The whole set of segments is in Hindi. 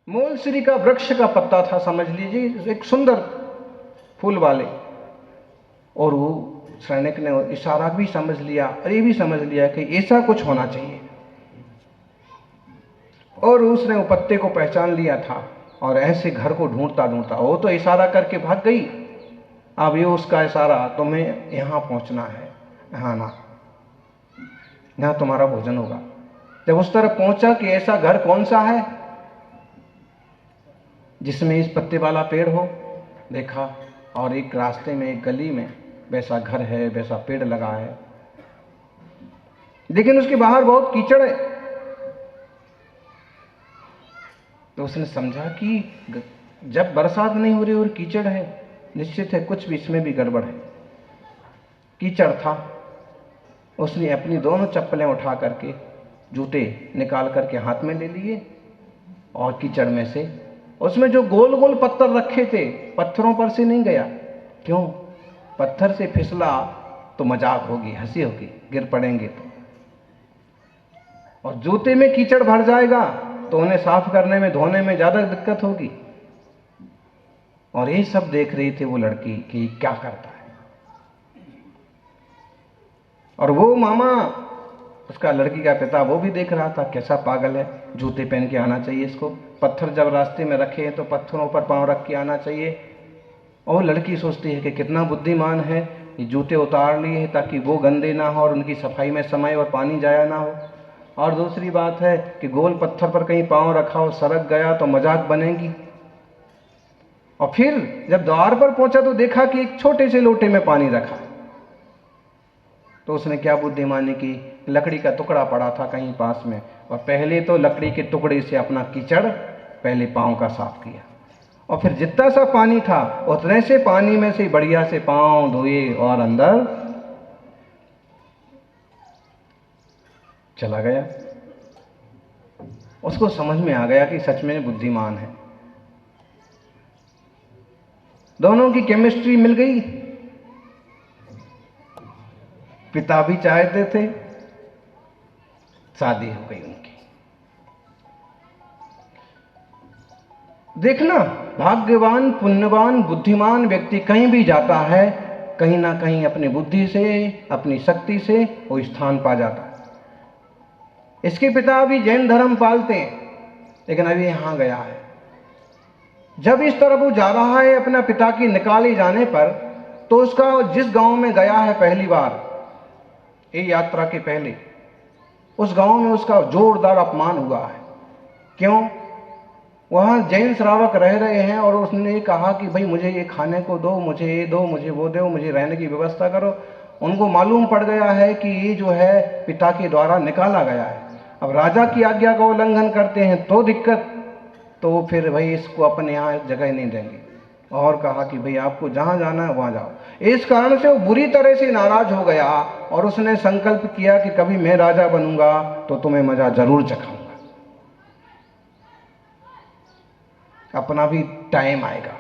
मोलश्री का वृक्ष का पत्ता था, समझ लीजिए, एक सुंदर फूल वाले। और वो सैनिक ने इशारा भी समझ लिया और ये भी समझ लिया कि ऐसा कुछ होना चाहिए, और उसने वो पत्ते को पहचान लिया था और ऐसे घर को ढूंढता ढूंढता, वो तो इशारा करके भाग गई, अब ये उसका इशारा, तुम्हें यहां पहुंचना है, यहां ना, यहां तुम्हारा भोजन होगा। जब उस तरफ पहुंचा कि ऐसा घर कौन सा है जिसमें इस पत्ते वाला पेड़ हो, देखा, और एक रास्ते में, एक गली में वैसा घर है, वैसा पेड़ लगा है, लेकिन उसके बाहर बहुत कीचड़ है। तो उसने समझा कि जब बरसात नहीं हो रही और कीचड़ है, निश्चित है कुछ भी इसमें भी गड़बड़ है। कीचड़ था। उसने अपनी दोनों चप्पलें उठा करके, जूते निकाल करके हाथ में ले लिए, और कीचड़ में से उसमें जो गोल गोल पत्थर रखे थे, पत्थरों पर से नहीं गया। क्यों? पत्थर से फिसला तो मजाक होगी, हंसी होगी, गिर पड़ेंगे तो, और जूते में कीचड़ भर जाएगा तो उन्हें साफ करने में, धोने में ज्यादा दिक्कत होगी। और ये सब देख रही थी वो लड़की कि क्या करता है। और वो मामा, उसका लड़की का पिता, वो भी देख रहा था, कैसा पागल है, जूते पहन के आना चाहिए इसको, पत्थर जब रास्ते में रखे हैं तो पत्थरों पर पांव रख के आना चाहिए। और लड़की सोचती है कि कितना बुद्धिमान है, ये जूते उतार लिए हैं ताकि वो गंदे ना हो और उनकी सफाई में समय और पानी जाया ना हो। और दूसरी बात है कि गोल पत्थर पर कहीं पांव रखा हो, सरक गया तो मजाक बनेगी। और फिर जब द्वार पर पहुंचा तो देखा कि एक छोटे से लोटे में पानी रखा। तो उसने क्या बुद्धिमानी की, लकड़ी का टुकड़ा पड़ा था कहीं पास में, और पहले तो लकड़ी के टुकड़े से अपना कीचड़ पहले पांव का साफ किया, और फिर जितना सा पानी था उतने से पानी में से बढ़िया से पांव धोए और अंदर चला गया। उसको समझ में आ गया कि सच में बुद्धिमान है। दोनों की केमिस्ट्री मिल गई। पिता भी चाहते थे, शादी हो गई उनकी। देखना, भाग्यवान, पुण्यवान, बुद्धिमान व्यक्ति कहीं भी जाता है, कहीं ना कहीं अपनी बुद्धि से, अपनी शक्ति से वो स्थान पा जाता है। इसके पिता अभी जैन धर्म पालते हैं, लेकिन अभी यहां गया है। जब इस तरफ वो जा रहा है अपना पिता की निकाले जाने पर, तो उसका जिस गांव में गया है पहली बार, ये यात्रा के पहले, उस गांव में उसका जोरदार अपमान हुआ है। क्यों? वहां जैन श्रावक रह रहे हैं और उसने कहा कि भाई मुझे ये खाने को दो, मुझे ये दो, मुझे वो दो, मुझे रहने की व्यवस्था करो। उनको मालूम पड़ गया है कि ये जो है पिता के द्वारा निकाला गया है। अब राजा की आज्ञा का उल्लंघन करते हैं तो दिक्कत, तो फिर भाई इसको अपने यहाँ जगह नहीं देंगे। और कहा कि भाई आपको जहां जाना है वहां जाओ। इस कारण से वो बुरी तरह से नाराज हो गया और उसने संकल्प किया कि कभी मैं राजा बनूंगा तो तुम्हें मजा जरूर चखाऊंगा, अपना भी टाइम आएगा।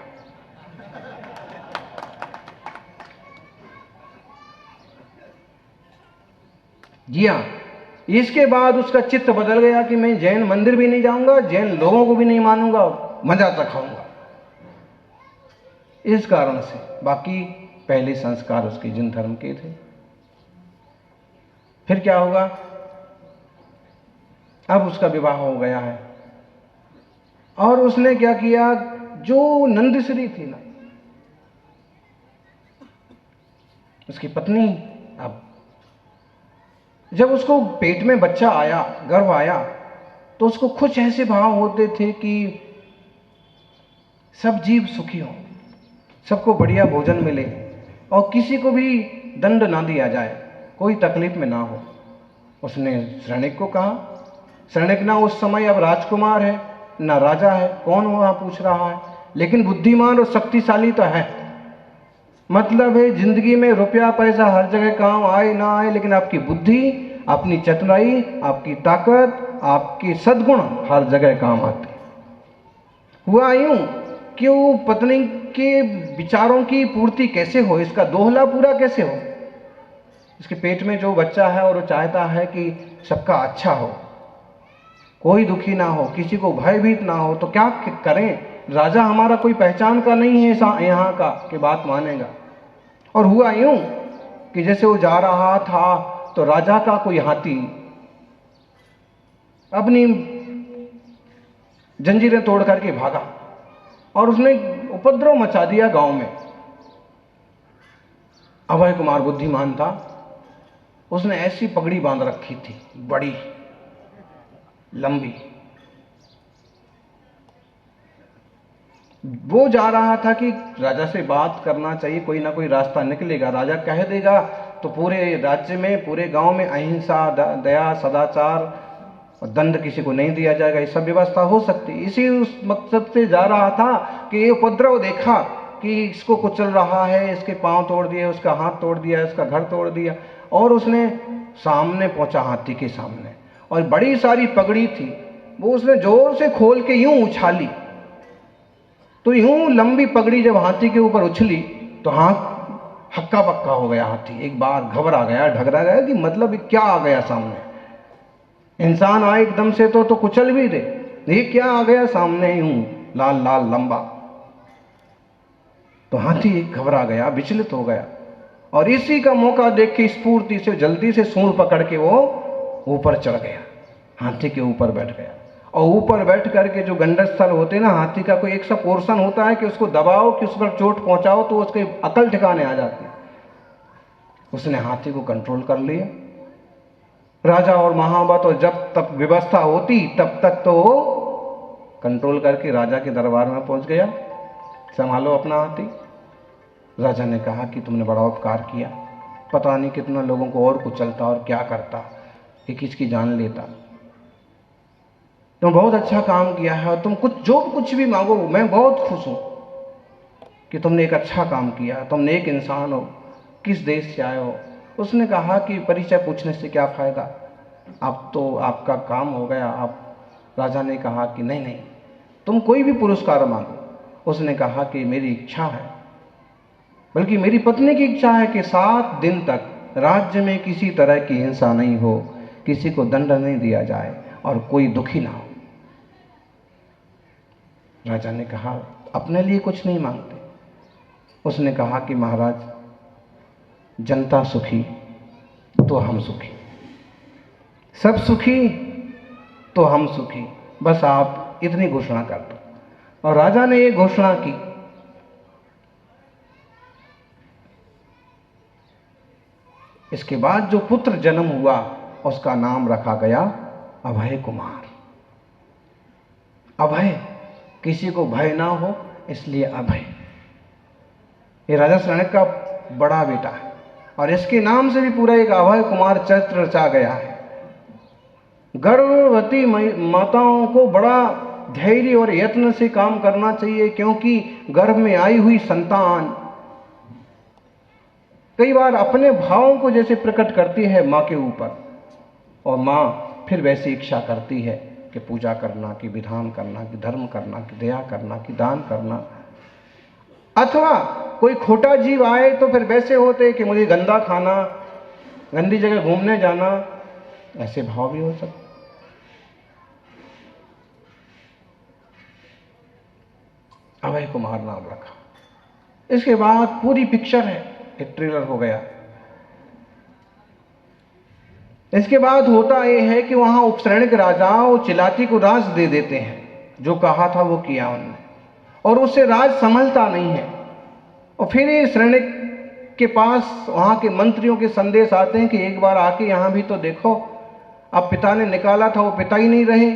जी हाँ, इसके बाद उसका चित्त बदल गया कि मैं जैन मंदिर भी नहीं जाऊंगा, जैन लोगों को भी नहीं मानूंगा, मजा चखाऊंगा। इस कारण से बाकी पहले संस्कार उसके जिन धर्म के थे। फिर क्या होगा? अब उसका विवाह हो गया है, और उसने क्या किया, जो नंदश्री थी ना, उसकी पत्नी, अब जब उसको पेट में बच्चा आया, गर्भ आया, तो उसको कुछ ऐसे भाव होते थे कि सब जीव सुखी हों, सबको बढ़िया भोजन मिले और किसी को भी दंड ना दिया जाए, कोई तकलीफ में ना हो। उसने श्रनिक को कहा। श्रनिक ना उस समय अब राजकुमार है ना राजा है, कौन वहां पूछ रहा है, लेकिन बुद्धिमान और शक्तिशाली तो है। मतलब है जिंदगी में रुपया पैसा हर जगह काम आए ना आए, लेकिन आपकी बुद्धि, अपनी चतुराई, आपकी ताकत, आपके सद्गुण हर जगह काम आते। हुआ यूं कि वो पत्नी के विचारों की पूर्ति कैसे हो, इसका दोहला पूरा कैसे हो। इसके पेट में जो बच्चा है और वो चाहता है कि सबका अच्छा हो, कोई दुखी ना हो, किसी को भयभीत ना हो, तो क्या करें? राजा हमारा कोई पहचान का नहीं है यहाँ का कि बात मानेगा। और हुआ यूं कि जैसे वो जा रहा था तो राजा का कोई हाथी अपनी जंजीरें तोड़ करके भागा और उसने उपद्रव मचा दिया गांव में। अभय कुमार बुद्धिमान था, उसने ऐसी पगड़ी बांध रखी थी बड़ी लंबी। वो जा रहा था कि राजा से बात करना चाहिए, कोई ना कोई रास्ता निकलेगा, राजा कह देगा तो पूरे राज्य में, पूरे गांव में अहिंसा, दया, सदाचार और दंड किसी को नहीं दिया जाएगा, ये सब व्यवस्था हो सकती। इसी उस मकसद से जा रहा था कि ये उपद्रव देखा कि इसको कुचल रहा है, इसके पांव तोड़ दिए, उसका हाथ तोड़ दिया, इसका घर तोड़ दिया, और उसने सामने पहुंचा हाथी के सामने, और बड़ी सारी पगड़ी थी, वो उसने जोर से खोल के यूं उछाली। तो यूं लंबी पगड़ी जब हाथी के ऊपर उछली तो हाथ हक्का पक्का हो गया। हाथी एक बार घबरा गया, ढगरा गया कि मतलब क्या आ गया सामने। इंसान आए एकदम से तो कुचल भी दे, ये क्या आ गया सामने यूं लाल लाल लंबा। तो हाथी घबरा गया, विचलित हो गया, और इसी का मौका देख के स्फूर्ति से जल्दी से सूंड पकड़ के वो ऊपर चढ़ गया, हाथी के ऊपर बैठ गया। और ऊपर बैठ करके जो गंडक स्थल होते ना, हाथी का कोई एक सा पोर्शन होता है कि उसको दबाओ कि उस पर चोट पहुंचाओ तो उसके अकल ठिकाने आ जाती है। उसने हाथी को कंट्रोल कर लिया। राजा और महावत और जब तक व्यवस्था होती तब तक तो वो कंट्रोल करके राजा के दरबार में पहुंच गया। संभालो अपना हाथी। राजा ने कहा कि तुमने बड़ा उपकार किया, पता नहीं कितना लोगों को और कुचलता और क्या करता, कि किसकी जान लेता। तुम बहुत अच्छा काम किया है, और तुम कुछ भी मांगो मैं बहुत खुश हूं कि तुमने एक अच्छा काम किया, तुम नेक इंसान हो, किस देश से आए हो। उसने कहा कि परिचय पूछने से क्या फायदा, अब तो आपका काम हो गया। आप राजा ने कहा कि नहीं नहीं, तुम कोई भी पुरस्कार मांगो। उसने कहा कि मेरी इच्छा है, बल्कि मेरी पत्नी की इच्छा है कि 7 दिन तक राज्य में किसी तरह की हिंसा नहीं हो, किसी को दंड नहीं दिया जाए और कोई दुखी ना हो। राजा ने कहा अपने लिए कुछ नहीं मांगते। उसने कहा कि महाराज, जनता सुखी तो हम सुखी, सब सुखी तो हम सुखी, बस आप इतनी घोषणा कर दो। और राजा ने ये घोषणा की। इसके बाद जो पुत्र जन्म हुआ उसका नाम रखा गया अभय कुमार। अभय, किसी को भय ना हो इसलिए अभय। ये राजा शरणक का बड़ा बेटा है, और इसके नाम से भी पूरा एक अभय कुमार चरित्र रचा गया है। गर्भवती माताओं को बड़ा धैर्य और यत्न से काम करना चाहिए, क्योंकि गर्भ में आई हुई संतान कई बार अपने भावों को जैसे प्रकट करती है माँ के ऊपर, और माँ फिर वैसी इच्छा करती है कि पूजा करना, कि विधान करना, कि धर्म करना, कि दया करना, कि दान करना। अथवा कोई खोटा जीव आए तो फिर वैसे होते कि मुझे गंदा खाना, गंदी जगह घूमने जाना, ऐसे भाव भी हो सकते। अभय कुमार नाम रखा। इसके बाद पूरी पिक्चर है, एक ट्रेलर हो गया। इसके बाद होता यह है कि वहां उपसैनिक राजाओं चिलाती को राज दे देते हैं, जो कहा था वो किया उन्होंने, और उससे राज संभलता नहीं है। और फिर ये सैनिक के पास वहां के मंत्रियों के संदेश आते हैं कि एक बार आके यहां भी तो देखो, अब पिता ने निकाला था वो पिता ही नहीं रहे,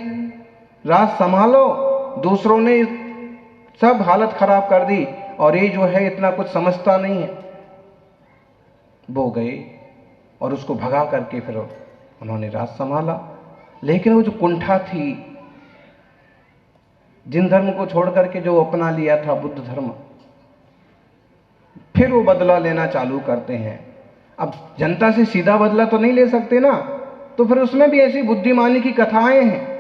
राज संभालो, दूसरों ने सब हालत खराब कर दी, और ये जो है इतना कुछ समझता नहीं है। वो गए और उसको भगा करके फिर उन्होंने राज संभाला। लेकिन वो जो कुंठा थी, जिन धर्म को छोड़ करके जो अपना लिया था बुद्ध धर्म, फिर वो बदला लेना चालू करते हैं। अब जनता से सीधा बदला तो नहीं ले सकते ना, तो फिर उसमें भी ऐसी बुद्धिमानी की कथाएं हैं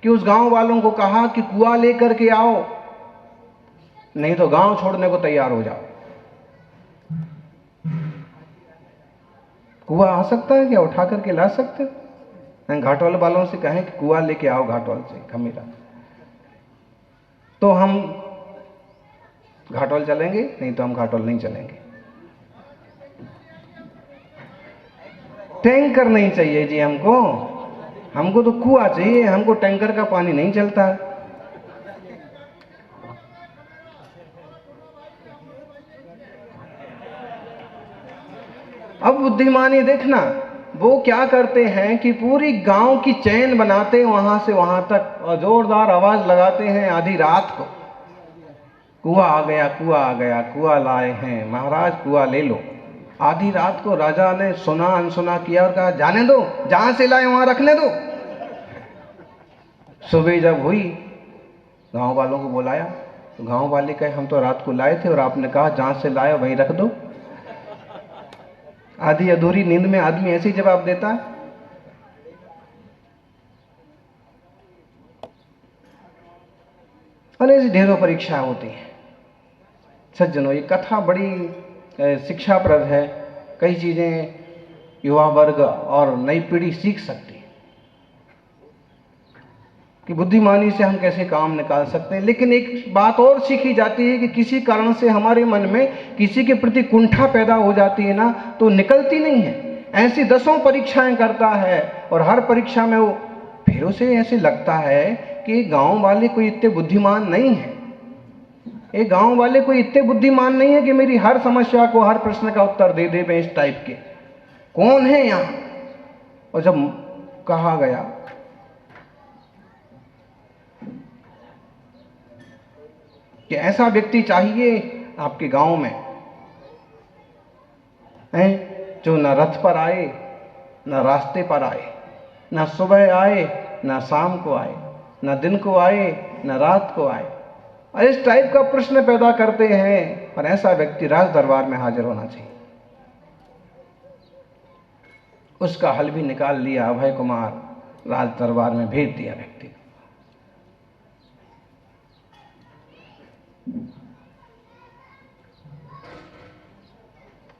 कि उस गांव वालों को कहा कि कुआं लेकर के आओ, नहीं तो गांव छोड़ने को तैयार हो जाओ। कुआं आ सकता है क्या? उठा करके ला सकते हो? घाटोल वालों से कहें कि कुआं लेके आओ घाटोल से खमीरा, तो हम घाटोल चलेंगे, नहीं तो हम घाटोल नहीं चलेंगे। टैंकर नहीं चाहिए जी हमको तो कुआं चाहिए, हमको टैंकर का पानी नहीं चलता। अब बुद्धिमानी देखना, वो क्या करते हैं कि पूरी गांव की चैन बनाते हैं वहां से वहां तक, और जोरदार आवाज लगाते हैं आधी रात को, कुआं आ गया, कुआं आ गया, कुआं लाए हैं महाराज, कुआं ले लो। आधी रात को राजा ने सुना अनसुना किया और कहा जाने दो, जहां से लाए वहां रखने दो। सुबह जब हुई, गांव वालों को बुलाया, तो गांव वाले कहे हम तो रात को लाए थे और आपने कहा जहां से लाए वहीं रख दो। आधी अधूरी नींद में आदमी ऐसे ही जवाब देता है। और ऐसी ढेरों परीक्षा होती है। सज्जनों, ये कथा बड़ी शिक्षाप्रद है। कई चीजें युवा वर्ग और नई पीढ़ी सीख सकती है कि बुद्धिमानी से हम कैसे काम निकाल सकते हैं। लेकिन एक बात और सीखी जाती है कि किसी कारण से हमारे मन में किसी के प्रति कुंठा पैदा हो जाती है ना, तो निकलती नहीं है। ऐसी 10 परीक्षाएं करता है और हर परीक्षा में वो फिर उसे ऐसे लगता है कि गांव वाले कोई इतने बुद्धिमान नहीं है, ये गांव वाले कोई इतने बुद्धिमान नहीं है कि मेरी हर समस्या को, हर प्रश्न का उत्तर दे दे। मैं इस टाइप के कौन है यहाँ। और जब कहा गया कि ऐसा व्यक्ति चाहिए आपके गांव में है जो न रथ पर आए, न रास्ते पर आए, न सुबह आए, न शाम को आए, न दिन को आए, न रात को आए, और इस टाइप का प्रश्न पैदा करते हैं। और ऐसा व्यक्ति राज दरबार में हाजिर होना चाहिए। उसका हल भी निकाल लिया अभय कुमार, राज दरबार में भेज दिया व्यक्ति।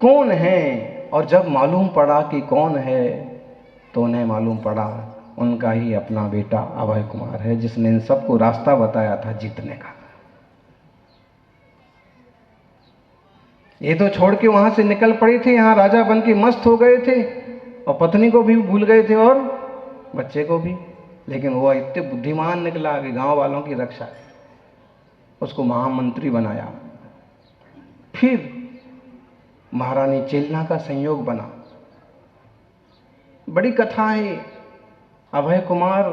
कौन है, और जब मालूम पड़ा कि कौन है तो उन्हें मालूम पड़ा उनका ही अपना बेटा अभय कुमार है, जिसने इन सबको रास्ता बताया था जीतने का। ये तो छोड़ के वहां से निकल पड़े थे, यहां राजा बन के मस्त हो गए थे और पत्नी को भी भूल गए थे और बच्चे को भी। लेकिन वो इतने बुद्धिमान निकला कि गांव वालों की रक्षा, उसको महामंत्री बनाया। फिर महारानी चेलना का संयोग बना। बड़ी कथा है। अभय कुमार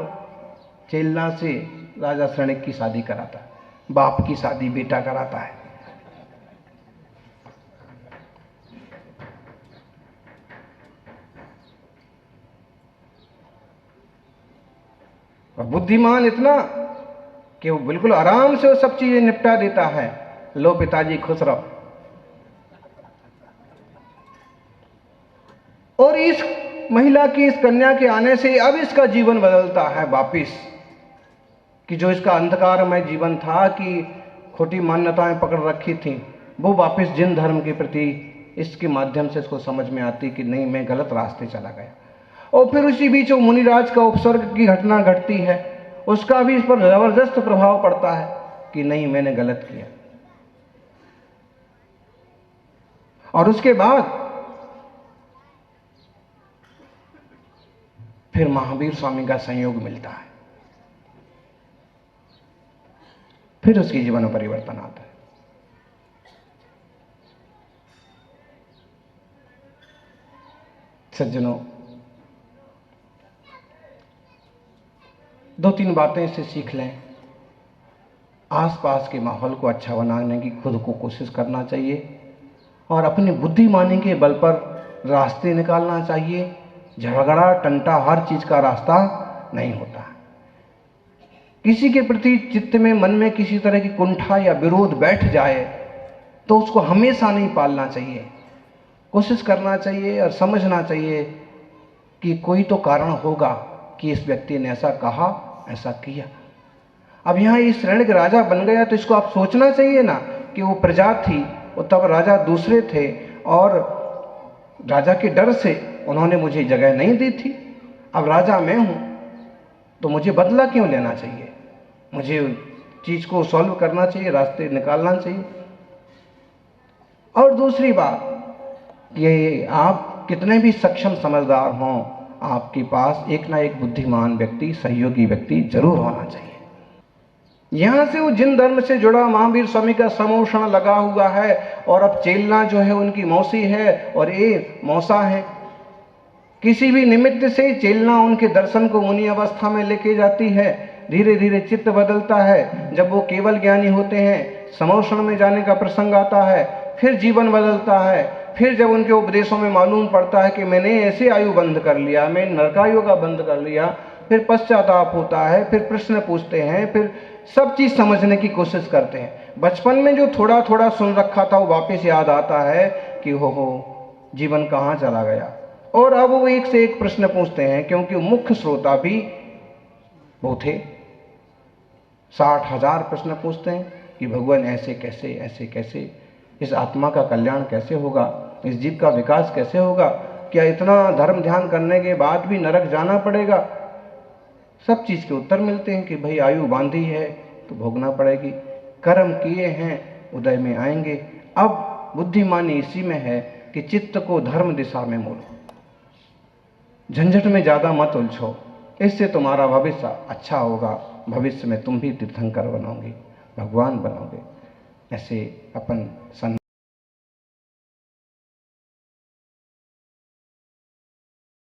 चेलना से राजा सणिक की शादी कराता है, बाप की शादी बेटा कराता है। और बुद्धिमान इतना कि वो बिल्कुल आराम से वो सब चीजें निपटा देता है। लो पिताजी खुश रहो। और इस महिला की, इस कन्या के आने से अब इसका जीवन बदलता है वापिस, कि जो इसका अंधकारमय जीवन था, कि खोटी मान्यताएं पकड़ रखी थी, वो वापिस जिन धर्म के प्रति इसके माध्यम से इसको समझ में आती कि नहीं, मैं गलत रास्ते चला गया। और फिर उसी बीच वो मुनिराज का उपसर्ग की घटना घटती है, उसका भी इस पर जबरदस्त प्रभाव पड़ता है कि नहीं, मैंने गलत किया। और उसके बाद फिर महावीर स्वामी का संयोग मिलता है, फिर उसके जीवन में परिवर्तन आता है। सज्जनों, 2-3 बातें इससे सीख लें। आसपास के माहौल को अच्छा बनाने की खुद को कोशिश करना चाहिए और अपनी बुद्धिमानी के बल पर रास्ते निकालना चाहिए। झगड़ा टंटा हर चीज का रास्ता नहीं होता। किसी के प्रति चित्त में, मन में किसी तरह की कुंठा या विरोध बैठ जाए तो उसको हमेशा नहीं पालना चाहिए। कोशिश करना चाहिए और समझना चाहिए कि कोई तो कारण होगा कि इस व्यक्ति ने ऐसा कहा, ऐसा किया। अब यहाँ इस ऋणिक राजा बन गया तो इसको आप सोचना चाहिए ना कि वो प्रजा थी, वो तब राजा दूसरे थे और राजा के डर से उन्होंने मुझे जगह नहीं दी थी। अब राजा मैं हूं, तो मुझे बदला क्यों लेना चाहिए? मुझे चीज को सॉल्व करना चाहिए, रास्ते निकालना चाहिए। और दूसरी बात, ये आप कितने भी सक्षम समझदार हों, आपके पास एक ना एक बुद्धिमान व्यक्ति, सहयोगी व्यक्ति जरूर होना चाहिए। यहां से वो जिन धर्म से जुड़ा महावीर स्वामी का समोषण लगा हुआ है, और अब चेलना जो है उनकी मौसी है और ये मौसा है। किसी भी निमित्त से चेलना उनके दर्शन को उन्हीं अवस्था में लेके जाती है। धीरे धीरे चित्त बदलता है। जब वो केवल ज्ञानी होते हैं, समोषण में जाने का प्रसंग आता है, फिर जीवन बदलता है। फिर जब उनके उपदेशों में मालूम पड़ता है कि मैंने ऐसे आयु बंद कर लिया, मैं नरकायु का बंद कर लिया, फिर पश्चाताप होता है, फिर प्रश्न पूछते हैं, फिर सब चीज समझने की कोशिश करते हैं। बचपन में जो थोड़ा थोड़ा सुन रखा था वो वापस याद आता है कि हो जीवन कहाँ चला गया। और अब वो एक से एक प्रश्न पूछते हैं, क्योंकि मुख्य श्रोता भी वो थे। 60,000 प्रश्न पूछते हैं कि भगवान ऐसे कैसे, ऐसे कैसे, इस आत्मा का कल्याण कैसे होगा, इस जीव का विकास कैसे होगा, क्या इतना धर्म ध्यान करने के बाद भी नरक जाना पड़ेगा? सब चीज के उत्तर मिलते हैं कि भाई आयु बांधी है तो भोगना पड़ेगी, कर्म किए हैं उदय में आएंगे। अब बुद्धिमानी इसी में है कि चित्त को धर्म दिशा में मोड़ो, झंझट में ज्यादा मत उलझो, इससे तुम्हारा भविष्य अच्छा होगा। भविष्य में तुम भी तीर्थंकर बनोगे, भगवान बनोगे। ऐसे अपन